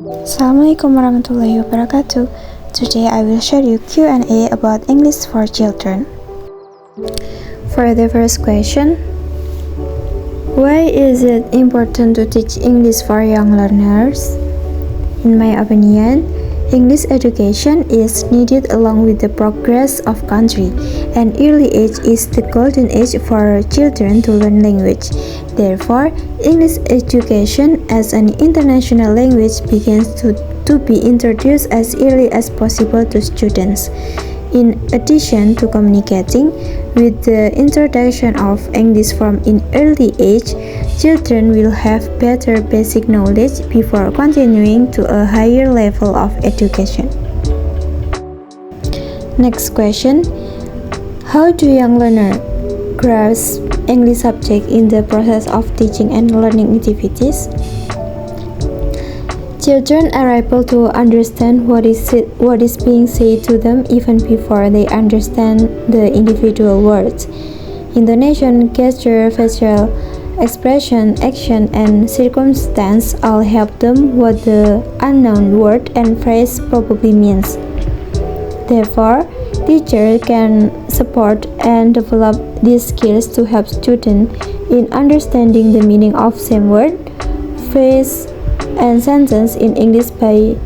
Assalamualaikum warahmatullahi wabarakatuh. Today I will share you Q&A about English for children. For the first question, why is it important to teach English for young learners? In my opinion, English education is needed along with the progress of country, and early age is the golden age for children to learn language. Therefore, English education as an international language begins to be introduced as early as possible to students. In addition to communicating, with the introduction of English from an early age, children will have better basic knowledge before continuing to a higher level of education. Next question. How do young learners grasp English subject in the process of teaching and learning activities? Children are able to understand what is being said to them even before they understand the individual words. Intonation, gesture, facial expression, action, and circumstance all help them what the unknown word and phrase probably means. Therefore, teachers can support and develop these skills to help students in understanding the meaning of same word, phrase, and sentence in English by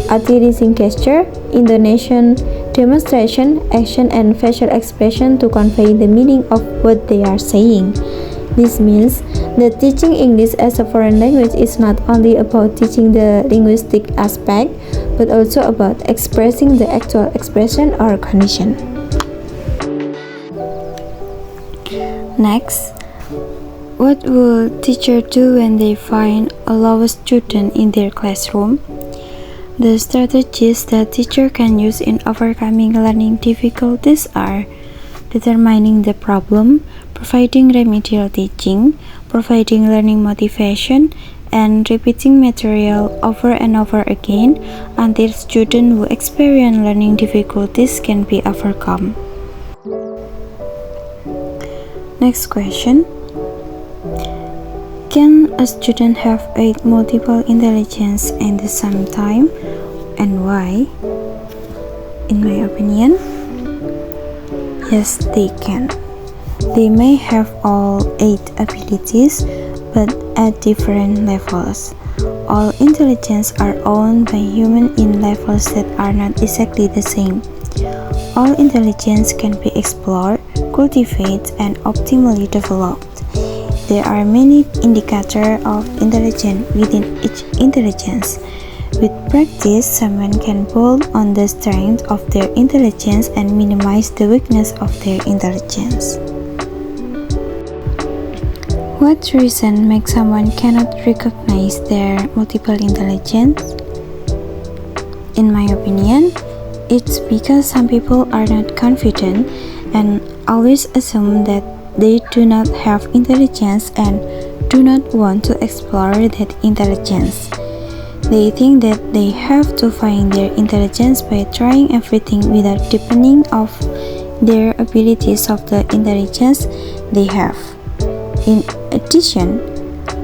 utilizing gesture, intonation, demonstration, action, and facial expression to convey the meaning of what they are saying. This means that teaching English as a foreign language is not only about teaching the linguistic aspect, but also about expressing the actual expression or condition. Next, what will teacher do when they find a lost student in their classroom? The strategies that teacher can use in overcoming learning difficulties are determining the problem, providing remedial teaching, providing learning motivation, and repeating material over and over again until students who experience learning difficulties can be overcome. Next question. Can a student have multiple intelligence at the same time, and why? In my opinion, yes, they can. They may have all 8 abilities, but at different levels. All intelligence are owned by humans in levels that are not exactly the same. All intelligence can be explored, cultivated, and optimally developed. There are many indicators of intelligence within each intelligence. With practice, someone can build on the strength of their intelligence and minimize the weakness of their intelligence. What reason makes someone cannot recognize their multiple intelligence? In my opinion, it's because some people are not confident and always assume that they do not have intelligence and do not want to explore that intelligence. They think that they have to find their intelligence by trying everything without deepening of their abilities of the intelligence they have. In addition,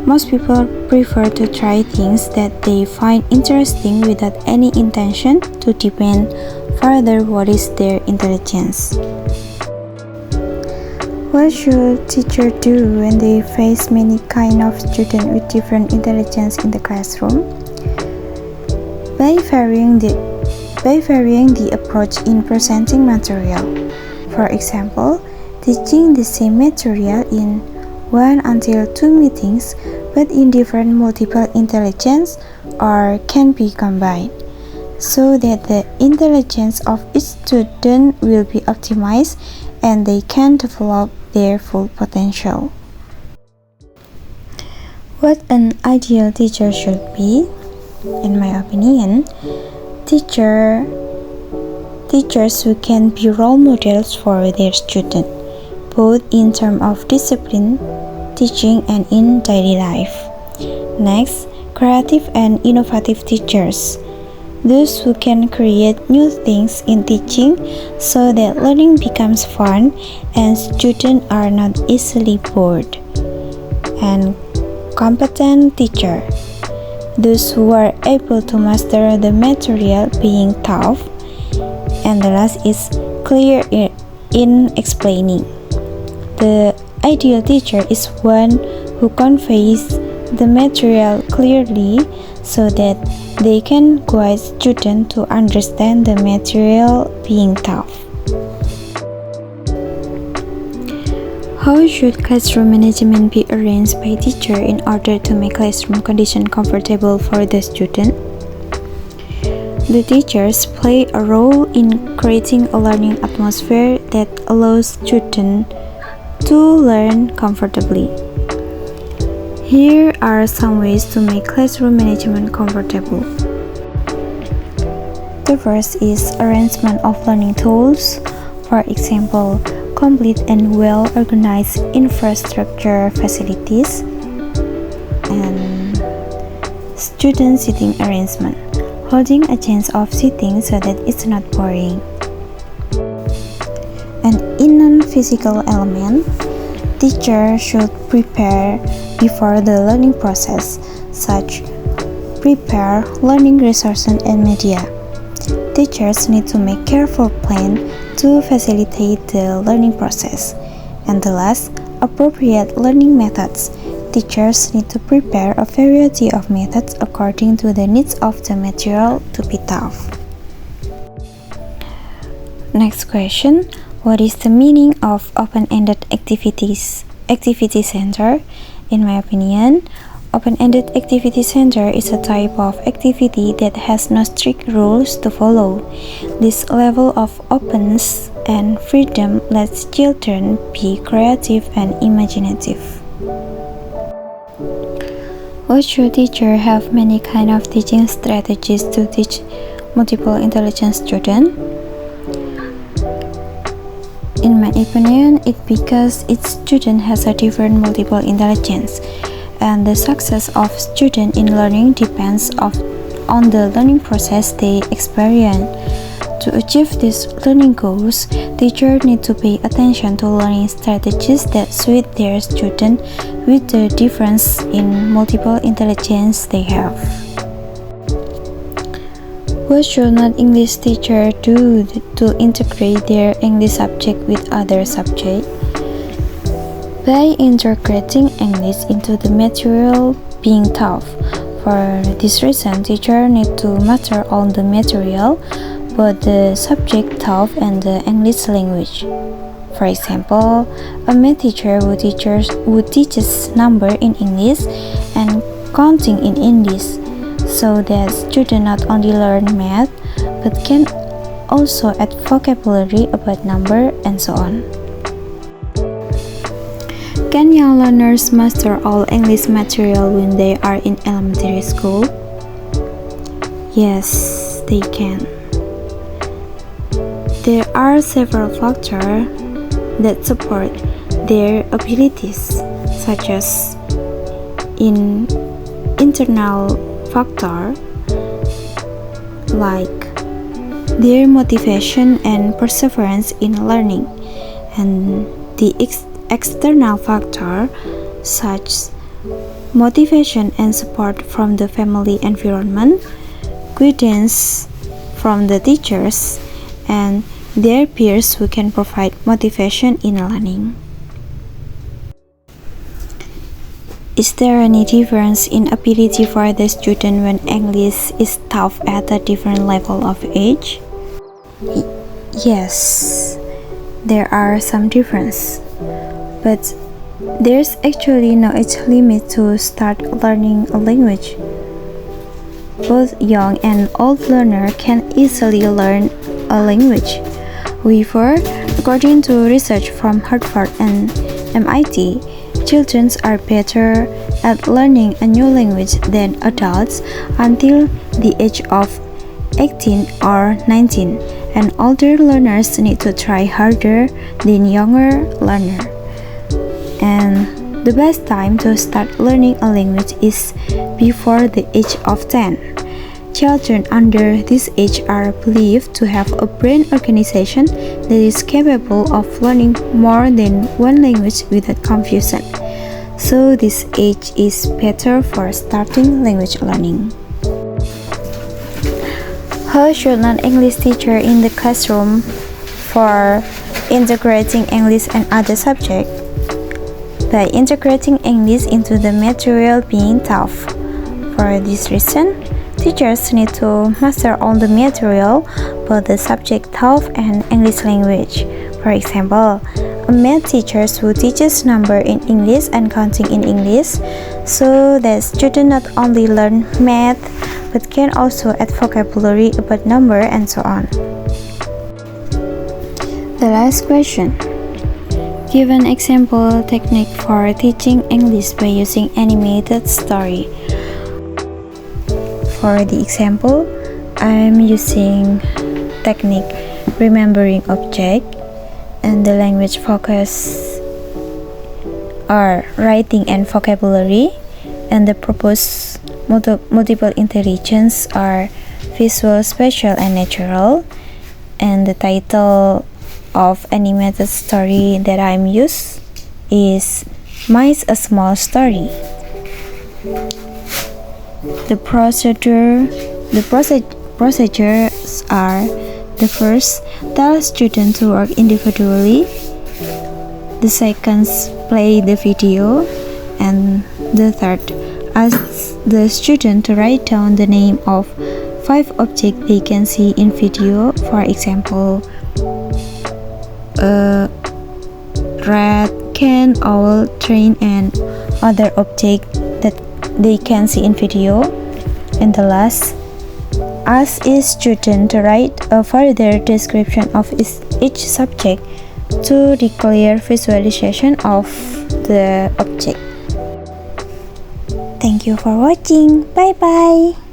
most people prefer to try things that they find interesting without any intention to deepen further what is their intelligence. What should teachers do when they face many kind of students with different intelligence in the classroom? By varying the approach in presenting material. For example, teaching the same material in 1 until 2 meetings but in different multiple intelligence or can be combined, so that the intelligence of each student will be optimized and they can develop their full potential. What an ideal teacher should be? In my opinion, teachers who can be role models for their students, both in terms of discipline, teaching, and in daily life. Next, creative and innovative teachers. Those who can create new things in teaching so that learning becomes fun and students are not easily bored. And competent teacher. those who are able to master the material being tough, and the last is clear in explaining. The ideal teacher is one who conveys the material clearly so that they can guide students to understand the material being tough. How should classroom management be arranged by teacher in order to make classroom condition comfortable for the student? The teachers play a role in creating a learning atmosphere that allows students to learn comfortably. Here are some ways to make classroom management comfortable. The first is arrangement of learning tools. For example, complete and well-organized infrastructure facilities and student seating arrangement, holding a change of seating so that it's not boring. And in non-physical element, teacher should prepare before the learning process, such prepare learning resources and media. Teachers need to make careful plan to facilitate the learning process. And the last, appropriate learning methods. Teachers need to prepare a variety of methods according to the needs of the material to be taught. Next question. What is the meaning of open-ended activity center? In my opinion, open-ended activity center is a type of activity that has no strict rules to follow. This level of openness and freedom lets children be creative and imaginative. Why should teachers have many kinds of teaching strategies to teach multiple intelligent students? In my opinion, it's because each student has a different multiple intelligence, and the success of student in learning depends on the learning process they experience. To achieve these learning goals, teachers need to pay attention to learning strategies that suit their student with the difference in multiple intelligence they have. What should non-English teachers do to integrate their English subject with other subjects? By integrating English into the material being taught. For this reason, teachers need to master all the material, both the subject taught and the English language. For example, a math teacher who teaches number in English and counting in English, so that students not only learn math but can also add vocabulary about number and so on. Can young learners master all English material when they are in elementary school? Yes, they can. There are several factors that support their abilities, such as internal factor like their motivation and perseverance in learning, and the external factor such as motivation and support from the family environment, guidance from the teachers, and their peers who can provide motivation in learning. Is there any difference in ability for the student when English is taught at a different level of age? Yes, there are some difference, but there's actually no age limit to start learning a language. Both young and old learners can easily learn a language. However, according to research from Harvard and MIT, children are better at learning a new language than adults until the age of 18 or 19, and older learners need to try harder than younger learners. And the best time to start learning a language is before the age of 10. Children under this age are believed to have a brain organization that is capable of learning more than one language without confusion. so this age is better for starting language learning. How should non-English teacher in the classroom for integrating English and other subjects? By integrating English into the material being taught. For this reason, teachers need to master all the material, both the subject taught and English language. For example, a math teacher who teaches number in English and counting in English, so that students not only learn math but can also add vocabulary about number and so on. The last question. Give an example technique for teaching English by using animated story. For the example, I'm using technique remembering object, and the language focus are writing and vocabulary, and the proposed multiple intelligence are visual, spatial, and natural. And the title of animated story that I'm used is Mice a Small Story. The procedures are: the first, tell students to work individually. The second, play the video. And the third, ask the student to write down the name of 5 objects they can see in video. For example, a rat, can, owl, train, and other objects that they can see in video. And the last, ask each student to write a further description of each subject to the clear visualization of the object. Thank you for watching. Bye bye.